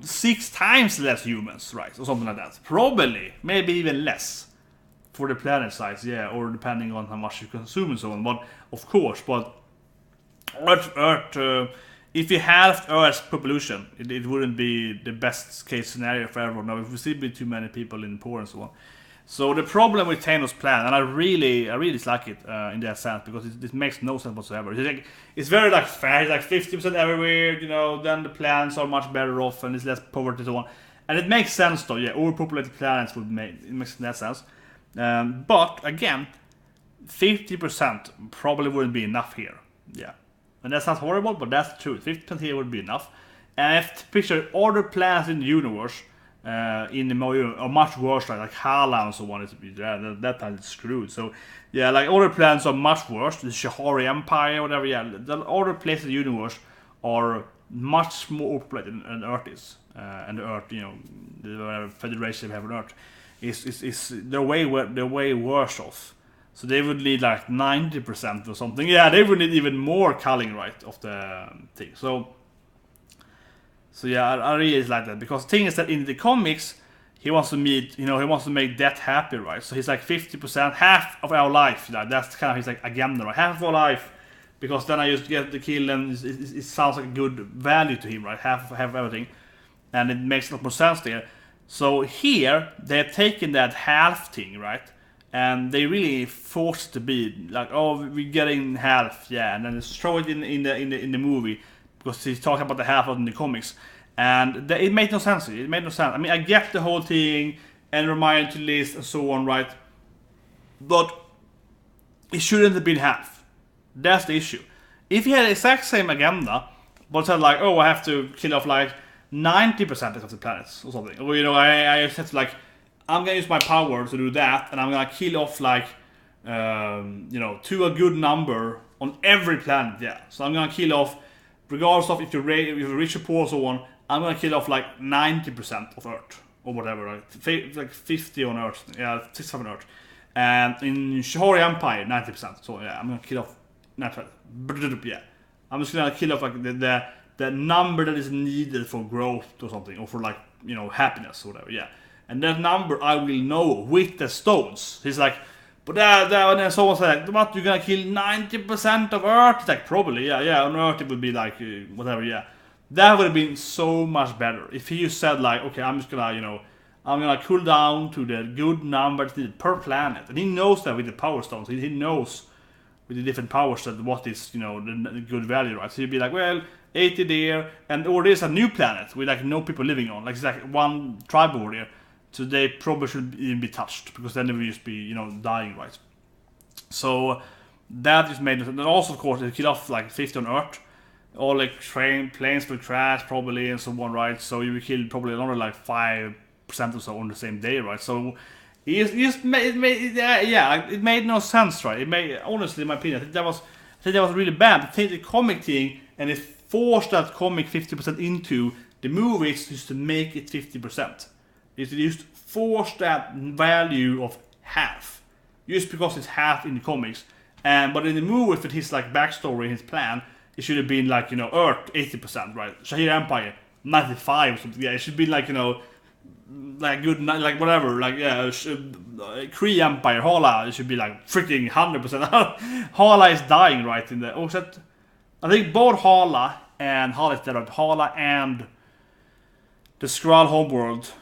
6 times less humans, right? Or something like that. Probably, maybe even less for the planet size, yeah, or depending on how much you consume and so on. But of course, but Earth, if you halved Earth's population, it wouldn't be the best case scenario for everyone. No, if we still be too many people in poor and so on. So the problem with Thanos' plan, and I really dislike it in that sense, because it makes no sense whatsoever. It's very like fair, it's like 50% everywhere, then the planets are much better off and there's less poverty and so on. And it makes sense though, yeah, overpopulated planets it makes that sense. But again, 50% probably wouldn't be enough here. Yeah. And that sounds horrible, but that's the truth. 50% here would be enough. And if you picture other planets in the universe, in the more are much worse, like Hala and so on, that time it's screwed. So yeah, like other planets are much worse. The Shahari Empire, whatever. Yeah, the other places in the universe are much more overpopulated than Earth is, and the Earth, the Federation we have on Earth is they're way worse off. So they would need like 90% or something. Yeah, they would need even more culling, right, of the thing. So yeah, I really like that, because the thing is that in the comics, he wants to make death happy, right? So he's like 50%, half of our life. That's kind of his like agenda, right? Half of our life, because then I just get the kill, and it sounds like a good value to him, right? Half everything, and it makes a lot more sense there. So here they have taken that half thing, right? And they really forced it to be like, oh, we're getting half, yeah, and then just throw it in the movie, because he's talking about the half of in the comics, and it made no sense. I mean, I get the whole thing and remind to list and so on, right? But it shouldn't have been half. That's the issue. If he had the exact same agenda, but said like, oh, I have to kill off like 90% of the planets or something, or I said like, I'm gonna use my power to do that, and I'm gonna kill off like, to a good number on every planet. Yeah, so I'm gonna kill off, regardless of if you're rich or poor or so on. I'm gonna kill off like 90% of Earth or whatever, right? Like 50 on Earth, yeah, 67 on Earth, and in Shahari Empire 90%. So yeah, I'm gonna kill off 90%. Yeah, I'm just gonna kill off like the number that is needed for growth or something, or for like happiness or whatever. Yeah. And that number I will know with the stones. He's like, but then someone said, like, what, you're gonna kill 90% of Earth? It's like, probably, yeah, on Earth it would be like, whatever, yeah. That would have been so much better if he just said like, okay, I'm just gonna, I'm gonna cool down to the good number per planet. And he knows that with the power stones. He knows with the different powers that what is, the good value, right? So he'd be like, well, 80 there, or there's a new planet with like no people living on. Like it's like one tribe over there. So they probably shouldn't even be touched, because then they will just be, dying, right? So that just made it. And also, of course, they kill off like 50 on Earth. All like planes will crash probably and so on, right? So you will kill probably another like 5% or so on the same day, right? So it made no sense, right? It made, honestly, in my opinion, I think that was really bad. To take the comic thing and they forced that comic 50% into the movies just to make it 50%. Is to just force that value of half, just because it's half in the comics, but in the movie with his like backstory, his plan, it should have been like Earth 80%, right? Shahir Empire 95 or something. Yeah, it should be like like good, like whatever, like Kree Empire, Hala, it should be like freaking 100%. Hala is dying, right? I think both Hala and Hala and the Skrull homeworld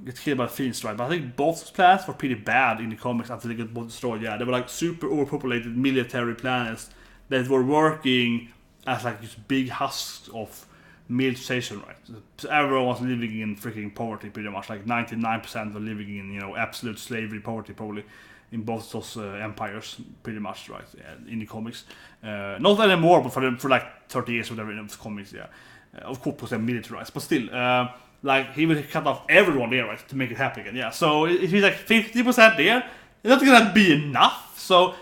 get killed by fiends, right? But I think both planets were pretty bad in the comics until they got both destroyed. Yeah, they were like super overpopulated military planets that were working as like just big husks of militarization, right? So everyone was living in freaking poverty, pretty much. Like 99% were living in absolute slavery, poverty, probably in both those empires, pretty much, right? Yeah, in the comics, not anymore, but for like 30 years, whatever in the comics, yeah. Of course, because they're militarized, but still. Like he will cut off everyone there, right, to make it happen again. Yeah. So if he's like 50% there, it's not gonna be enough. So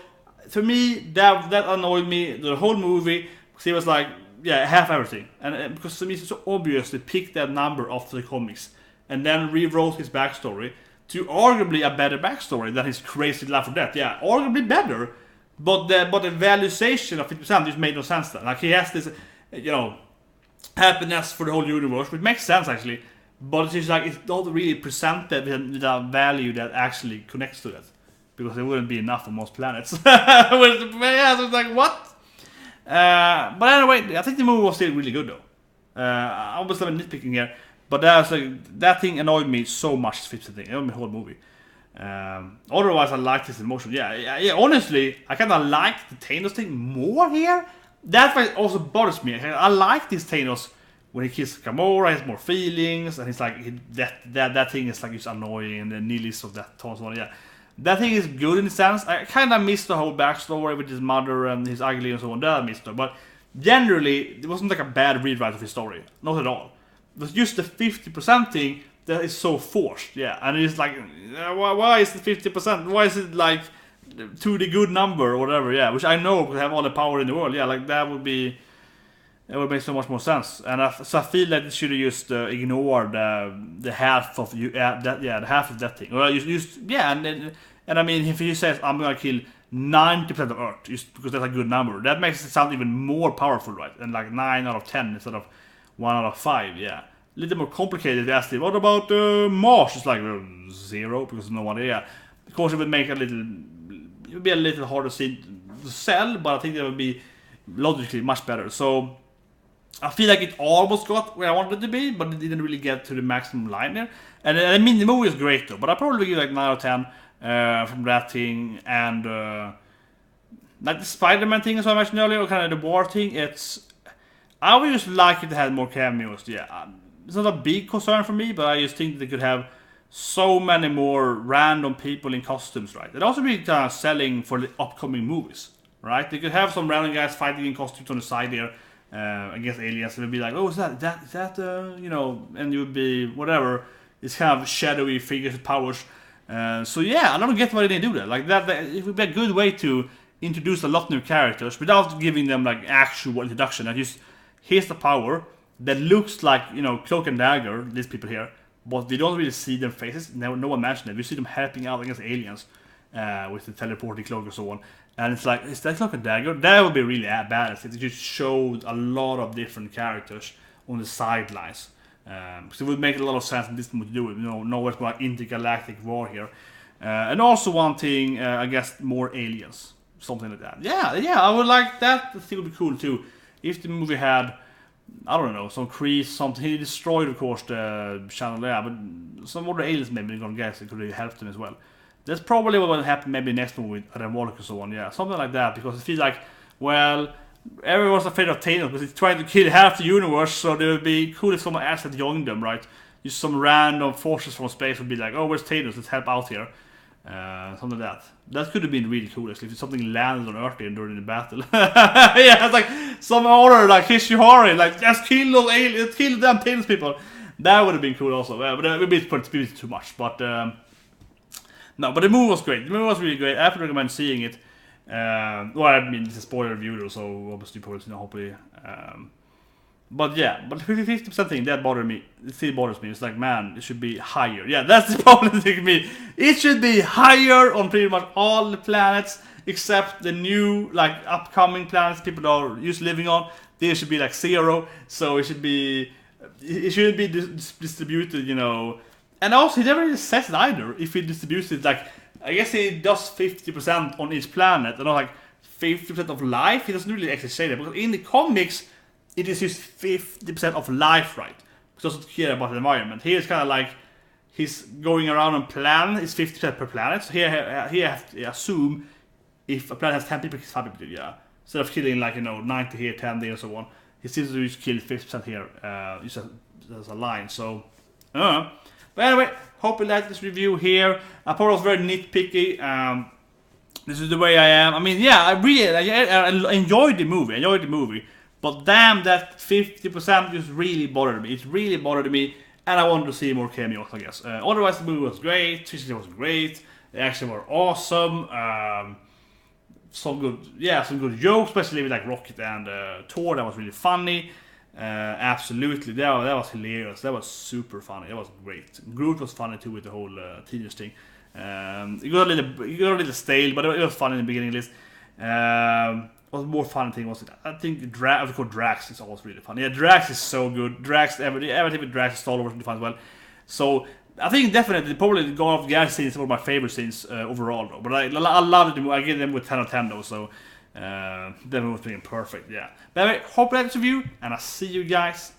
for me, that annoyed me the whole movie. Because he was like, yeah, half everything, and because to me it's so obvious to pick that number after the comics. and then rewrote his backstory to arguably a better backstory than his crazy life or death. Yeah, arguably better, but the valuation of 50% just made no sense then. Like, he has this, happiness for the whole universe, which makes sense actually, but it's just like, it's not really presented with a value that actually connects to that, because it wouldn't be enough on most planets. Yeah, so it's like, what? But anyway, I think the movie was still really good though. Obviously I'm nitpicking here, but that thing annoyed me so much. The thing, it annoyed me the whole movie. Otherwise, I liked his emotion. Yeah. Honestly, I kind of like the Thanos thing more here. That's why it also bothers me. I like this Thanos when he kisses Gamora. He has more feelings, and he's like that thing is like just annoying, and the nihilist of that Thanos one. Yeah, that thing is good in a sense. I kind of missed the whole backstory with his mother and his ugly and so on. That I missed, but generally, it wasn't like a bad rewrite of his story. Not at all. It was just the 50% thing that is so forced. Yeah, and it's like, why is it 50%? Why is it like to the good number or whatever? Yeah, which I know would have all the power in the world. Yeah, like that would make so much more sense. And so I feel like they should have just ignored the half of the half of that thing. Or and I mean, if he says I'm gonna kill 90% of Earth just because that's a good number, that makes it sound even more powerful, right? And like 9 out of 10 instead of 1 out of 5. Yeah, a little more complicated. Asked him, what about Mars? It's like 0 because no one. Yeah, of course it would make it would be a little harder to sell, but I think that would be logically much better. So I feel like it almost got where I wanted it to be, but it didn't really get to the maximum line there. And I mean, the movie is great though, but I probably give like 9 out of 10 from that thing. And like the Spider-Man thing, as I mentioned earlier, or kind of the war thing, I would just like it to have more cameos. Yeah, it's not a big concern for me, but I just think that they could have so many more random people in costumes, right? It'd also be kind of selling for the upcoming movies, right? They could have some random guys fighting in costumes on the side here against aliens, and it'd be like, oh, is that and you would be whatever. It's kind of shadowy figures with powers. So yeah, I don't get why they didn't do that. Like that it would be a good way to introduce a lot of new characters without giving them like actual introduction. And just here's the power that looks like Cloak and Dagger. These people here. But we don't really see their faces. No one mentioned it. We see them helping out against aliens with the teleporting cloak and so on. And it's like, is that Cloak and Dagger? That would be really badass if they just showed a lot of different characters on the sidelines. Because it would make a lot of sense in this movie to do it. Know it's about intergalactic war here. And also one thing, I guess, more aliens. Something like that. Yeah, I would like that. I think it would be cool too. If the movie had, I don't know, some crease, something. He destroyed, of course, the channel there, but some other aliens maybe they're gonna guess it could really help them as well. That's probably what will happen maybe next movie with Adam Warlock and so on. Yeah, something like that, because it feels like, well, everyone's afraid of Thanos because he's trying to kill half the universe, so it would be cool if someone else had joined them, right? Just some random forces from space would be like, oh, where's Thanos? Let's help out here. Something like that. That could have been really cool actually if something landed on Earth during the battle. Yeah, it's like some order like Hishihori, like just kill those aliens, kill them Thanos people. That would have been cool also. But it would be too much. But no, but the movie was great. The movie was really great. I have to recommend seeing it. Well, I mean, it's a spoiler review, so obviously, hopefully. But yeah, but 50% thing, that bothered me. It still bothers me. It's like, man, it should be higher. Yeah, that's the problem with me. It should be higher on pretty much all the planets, except the new, like, upcoming planets people are used to living on. They should be like 0. So it shouldn't be distributed, And also, he never really says it either. If he distributes it, like, I guess he does 50% on each planet, and not like 50% of life. He doesn't really actually say that, because in the comics, it is just 50% of life, right? He doesn't care about the environment. Here it's kind of like he's going around and plan. It's 50% per planet. So here you have to assume if a planet has 10 people, it's 5 people. Yeah. Instead of killing 90 here, 10 there, and so on, he seems to just kill 50% here. Just as a line. So, but anyway, hope you like this review here. I probably was very nitpicky. This is the way I am. I mean, yeah, I enjoyed the movie. But damn, that 50% just really bothered me. It really bothered me, and I wanted to see more cameos, I guess. Otherwise, the movie was great. Twisted was great. They actually were awesome. Some good jokes, especially with like Rocket and Thor. That was really funny. Absolutely, that was hilarious. That was super funny. That was great. Groot was funny too with the whole teenage thing. It got a little stale, but it was fun in the beginning at least. What more fun thing was it? I think Drax is always really fun. Yeah, Drax is so good. Everything with Drax is Star Wars really fun as well. So I think definitely probably the Guardians of the Galaxy scene is one of my favorite scenes overall though. But I love it. I give them with 10 out of 10 though. So that was being perfect. Yeah. But anyway, hope you liked this review, and I'll see you guys.